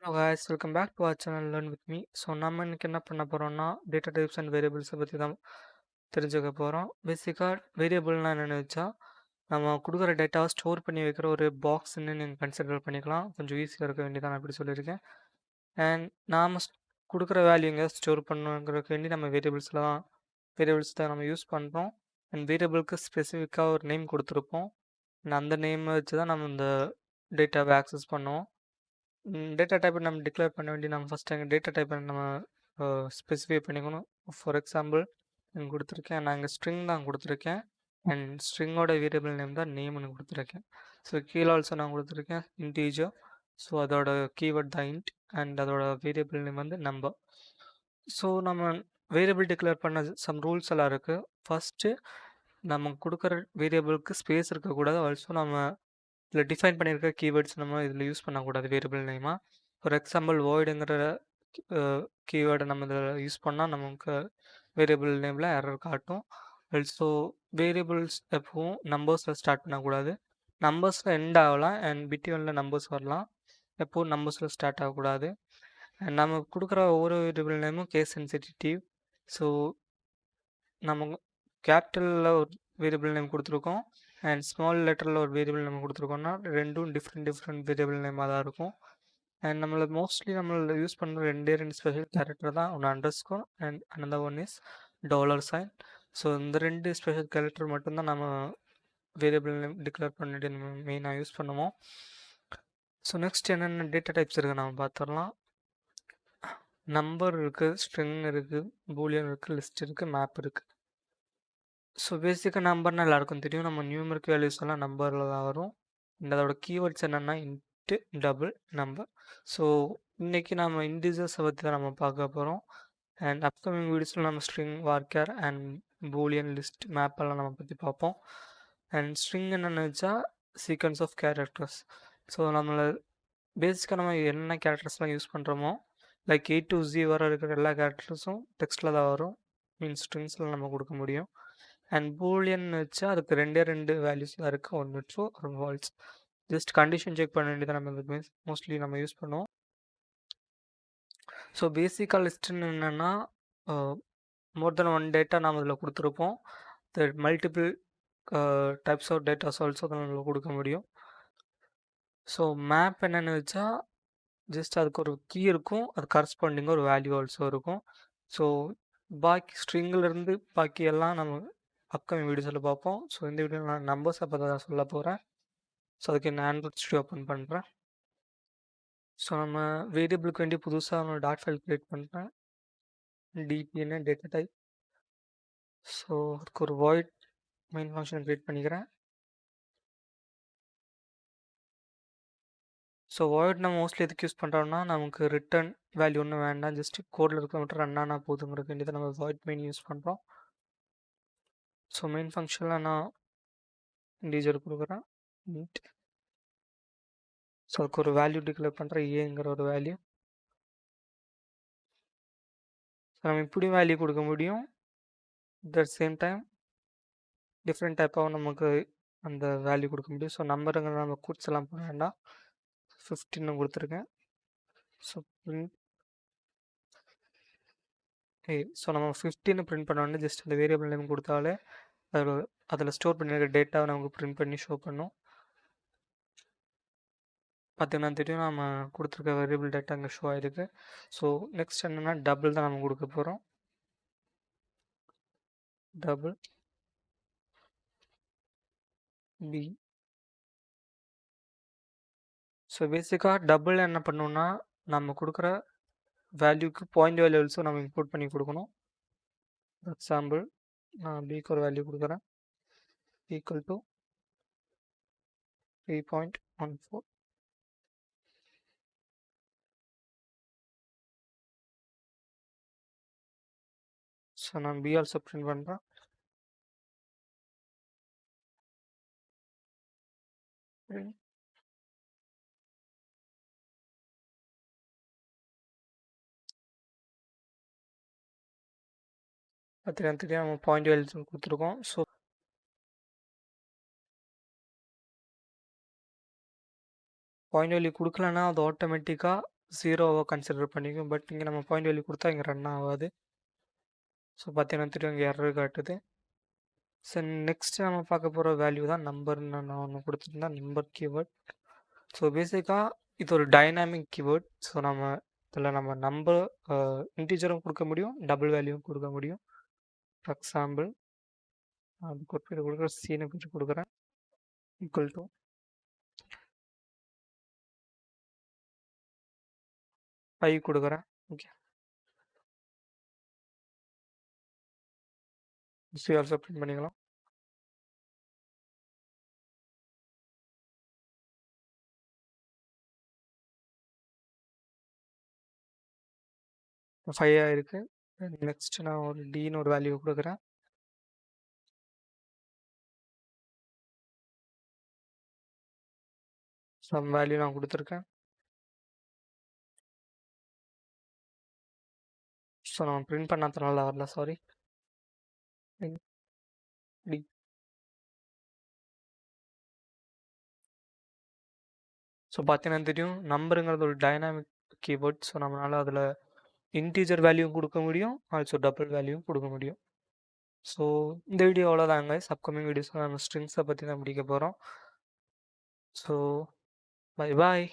Hello guys, welcome back to our channel Learn with me. So நம்ம இன்னைக்கு என்ன பண்ண போறோம்னா டேட்டா டைப்ஸ் அண்ட் வேரியபிள்ஸை பற்றி தான் தெரிஞ்சுக்க போகிறோம். பேசிக்காக வேரியபிள்னா என்னென்னு வச்சா நம்ம கொடுக்குற டேட்டாவை ஸ்டோர் பண்ணி வைக்கிற ஒரு பாக்ஸ்ன்னு நீங்கள் கன்சிடர் பண்ணிக்கலாம். கொஞ்சம் ஈஸியாக இருக்க வேண்டியதான் அப்படி சொல்லியிருக்கேன். அண்ட் நாம் கொடுக்குற வேல்யூ எங்கே ஸ்டோர் பண்ணுங்கிறதுக்கு வேண்டி நம்ம வேரியபிள்ஸ் தான் நம்ம யூஸ் பண்ணுறோம். அண்ட் வேரியபிளுக்கு ஸ்பெசிஃபிக்காக ஒரு நேம் கொடுத்துருப்போம். அண்ட் அந்த நேமை வச்சு தான் நம்ம இந்த டேட்டாவை ஆக்சஸ் பண்ணுவோம். டேட்டா டைப்பை நம்ம டிக்ளேர் பண்ண வேண்டிய நம்ம ஃபஸ்ட் எங்கள் டேட்டா டைப்பை நம்ம ஸ்பெசிஃபை பண்ணிக்கணும். ஃபார் எக்ஸாம்பிள் நான் கொடுத்துருக்கேன், நான் இங்கே ஸ்ட்ரிங் தான் கொடுத்துருக்கேன். அண்ட் ஸ்ட்ரிங்கோட வேரியபிள் நேம் தான் நேம்னு கொடுத்துருக்கேன். ஸோ கீழே ஆல்சோ நான் கொடுத்துருக்கேன் இன்டீஜர். ஸோ அதோட கீவேர்ட் தான் இன்ட் அண்ட் அதோட வேரியபிள் நேம் வந்து நம்பர். ஸோ நம்ம வேரியபிள் டிக்ளேர் பண்ண சம் ரூல்ஸ் எல்லாம் இருக்குது. ஃபஸ்ட்டு நம்ம கொடுக்குற வேரியபிளுக்கு ஸ்பேஸ் இருக்கக்கூடாது. ஆல்சோ நம்ம இதில் டிஃபைன் பண்ணியிருக்க கீவேர்ட்ஸ் நம்ம இதில் யூஸ் பண்ணக்கூடாது வேரியபிள் நேமாக. ஃபார் எக்ஸாம்பிள் வாய்டுங்கிற கீவேர்டை நம்ம இதில் யூஸ் பண்ணால் நமக்கு வேரியபிள் நேமில் எரர் காட்டும். ஆல்சோ வேரியபிள்ஸ் எப்பவும் நம்பர்ஸில் ஸ்டார்ட் பண்ணக்கூடாது. நம்பர்ஸில் எண்ட் ஆகலாம் அண்ட் பிட்வீனில் நம்பர்ஸ் வரலாம். எப்போவும் நம்பர்ஸில் ஸ்டார்ட் ஆகக்கூடாது. அண்ட் நம்ம கொடுக்குற ஒவ்வொரு வேரியபிள் நேமும் கேஸ் சென்சிட்டிவ். ஸோ நம்ம கேபிட்டலில் ஒரு வேரியபிள் நேம் கொடுத்துருக்கோம் அண்ட் ஸ்மால் லெட்டரில் ஒரு வேரியபிள் நேம் கொடுத்துருக்கோம்னா ரெண்டும் டிஃப்ரெண்ட் வேரியபிள் நேமாக தான் இருக்கும். அண்ட் நம்மளை மோஸ்ட்லி நம்மள யூஸ் பண்ணுற ரெண்டு ஸ்பெஷல் கேரக்டர் தான். ஒன்று underscore and another one is $sign. So இந்த ரெண்டு ஸ்பெஷல் கேரக்டர் மட்டும்தான் நம்ம வேரியபிள் நேம் டிக்ளேர் பண்ணிட்டு நம்ம மெயினாக யூஸ் பண்ணுவோம். ஸோ நெக்ஸ்ட் என்னென்ன டேட்டா டைப்ஸ் இருக்குது நம்ம பார்த்துடலாம். நம்பர் இருக்குது, ஸ்ட்ரிங் இருக்குது, பூலியன் இருக்குது, லிஸ்ட் இருக்குது, மேப் இருக்குது. ஸோ பேசிக்காக நம்பர்னால் எல்லாருக்கும் தெரியும். நம்ம நியூமரிக் வேல்யூஸ் எல்லாம் நம்பரில் தான் வரும். அண்ட் அதோட கீவேர்ட்ஸ் என்னென்னா இன்ட்டு, டபுள், நம்பர். ஸோ இன்றைக்கி நம்ம இன்டிஜர்ஸை பற்றி தான் நம்ம பார்க்க போகிறோம். அண்ட் அப்கமிங் வீடியோஸில் நம்ம string, varchar and boolean, list, map எல்லாம் நம்ம பற்றி பார்ப்போம். அண்ட் ஸ்ட்ரிங் என்னென்னு வச்சா சீக்வன்ஸ் ஆஃப் கேரக்டர்ஸ். ஸோ நம்மளை பேசிக்காக நம்ம என்ன கேரக்டர்ஸ்லாம் யூஸ் பண்ணுறோமோ லைக் A to Z வர இருக்கிற எல்லா கேரக்டர்ஸும் டெக்ஸ்ட்டில் தான் வரும். மீன்ஸ் ஸ்ட்ரிங்ஸில் நம்ம கொடுக்க முடியும். அண்ட் பூலியன் வச்சா அதுக்கு ரெண்டு வேல்யூஸ் தான் இருக்குது. ஒன்று ட்ரூ, ஒரு ஃபால்ஸ். ஜஸ்ட் கண்டிஷன் செக் பண்ண வேண்டியதான் நம்ம மோஸ்ட்லி நம்ம யூஸ் பண்ணுவோம். ஸோ பேசிக்காக லிஸ்ட்டுன்னு என்னென்னா மோர் தென் ஒன் டேட்டா நாம் இதில் கொடுத்துருப்போம். Multiple types of datas also அதில் கொடுக்க முடியும். ஸோ மேப் என்னென்னு வச்சா ஜஸ்ட் அதுக்கு ஒரு கீ இருக்கும், அது கரஸ்பாண்டிங்காக ஒரு வேல்யூ ஆல்சோ இருக்கும். ஸோ பாக்கி ஸ்ட்ரிங்கிலேருந்து பாக்கி எல்லாம் நம்ம அப்கமிங் வீடியோஸில் பார்ப்போம். ஸோ இந்த வீடியோவில் நான் நம்பர்ஸை பற்றி தான் சொல்ல போகிறேன். ஸோ அதுக்கு நான் ஆண்ட்ராய்ட் ஸ்டுடியோ ஓப்பன் பண்ணுறேன். ஸோ நம்ம வேரியபிளுக்கு வேண்டி புதுசாக ஒரு டாட் ஃபைல் க்ரியேட் பண்ணுறேன். டிபின்னு டேட்டா டைப். ஸோ அதுக்கு ஒரு வாய்ட் மெயின் ஃபங்க்ஷன் க்ரியேட் பண்ணிக்கிறேன். ஸோ வாய்ட் நம்ம மோஸ்ட்லி எதுக்கு யூஸ் பண்ணுறோம்னா நமக்கு ரிட்டர்ன் வேல்யூ ஒன்றும் வேண்டாம், ஜஸ்ட் கோடில் இருக்க மட்டும் ரன் ஆனால் போதுங்கிறதுக்கு வேண்டி தான் நம்ம வாய்ட் மெயின் யூஸ் பண்ணுறோம். ஸோ மெயின் ஃபங்க்ஷனில் நான் இன்டீஜர் கொடுக்குறேன் இன்ட். ஸோ அதுக்கு ஒரு வேல்யூ டிக்ளேர் பண்ணுறேன், ஏங்கிற ஒரு வேல்யூ. ஸோ நம்ம இப்படி வேல்யூ கொடுக்க முடியும். At the same time different டைப்பாகவும் நமக்கு அந்த வேல்யூ கொடுக்க முடியும். ஸோ நம்பருங்கிற நம்ம கூட்ஸ் எல்லாம் போட வேண்டாம், 15 கொடுத்துருக்கேன். ஸோ ஸோ நம்ம 15 பிரிண்ட் பண்ண உடனே ஜஸ்ட் அந்த வேரியபிள் நேம் கொடுத்தாலே அதில் ஸ்டோர் பண்ணியிருக்க டேட்டாவை நமக்கு பிரிண்ட் பண்ணி ஷோ பண்ணும். பார்த்தீங்கன்னா தெரியும் நம்ம கொடுத்துருக்க வேரியபிள் டேட்டா அங்கே ஷோ ஆகிருக்கு. ஸோ நெக்ஸ்ட் என்னென்னா டபுள் தான் நம்ம கொடுக்க போகிறோம். Double P. ஸோ பேசிக்காக டபுள் என்ன பண்ணோம்னா நம்ம கொடுக்குற வேல்யூக்கு பாயிண்ட் வேல்யூ ஆல்சோ நம்ம இம்போர்ட் பண்ணி கொடுக்கணும். எக்ஸாம்பிள் நான் பிக்கு ஒரு வேல்யூ கொடுக்குறேன், ஈக்குவல் டு 3.14. ஸோ நான் பி ஆல்சோ பிரிண்ட் பண்ணுறேன். பார்த்தீங்கன்னா நம்ம பாயிண்ட் வேல்யூ கொடுத்துருக்கோம். ஸோ பாயிண்ட் வேல்யூ கொடுக்கலன்னா அது ஆட்டோமேட்டிக்காக 0வா கன்சிடர் பண்ணிக்கும். பட் இங்கே நம்ம பாயிண்ட் வேல்யூ கொடுத்தா இங்கே ரன் ஆகாது. ஸோ பார்த்தீங்கன்னா திரும்ப இங்கே எரர் காட்டுது. ஸோ நெக்ஸ்ட் நம்ம பார்க்க போகிற வேல்யூ தான் நம்பர்னு நான் ஒன்று கொடுத்துருந்தேன், நம்பர் கீவேர்ட். ஸோ பேசிக்காக இது ஒரு டைனாமிக் கீவேர்ட். ஸோ நம்ம இதில் நம்ம நம்பர் இன்டீஜரும் கொடுக்க முடியும், டபுள் வேல்யூவும் கொடுக்க முடியும். ஃபார் எக்ஸாம்பிள் அதுக்கு ஒரு பேர் கொடுக்குறேன், சீனு பேர் கொடுக்குறேன், ஈக்குவல் டு 5 கொடுக்குறேன். ஓகே, ஆல்சோ பிரிண்ட் பண்ணிக்கலாம். ஃபைவ் ஆயிருக்கு. நெக்ஸ்ட் நான் ஒரு டின்னு ஒரு வேல்யூ கொடுக்குறேன். சம் வேல்யூ நான் கொடுத்துருக்கேன். ஸோ நான் பிரிண்ட் பண்ணாதனால வரல, சாரி. டி ஸோ பார்த்தீங்கன்னா தெரியும், நம்பருங்கிறது ஒரு டைனாமிக் கீவேர்ட். ஸோ நம்மளால் அதில் இன்டீஜர் வேல்யூவும் கொடுக்க முடியும், ஆல்சோ டபுள் வேல்யூவும் கொடுக்க முடியும். ஸோ இந்த வீடியோ அவ்வளோதாங்க. அப்கமிங் வீடியோஸில் நம்ம ஸ்ட்ரிங்ஸை பற்றி தான் முடிக்க போகிறோம். So bye bye.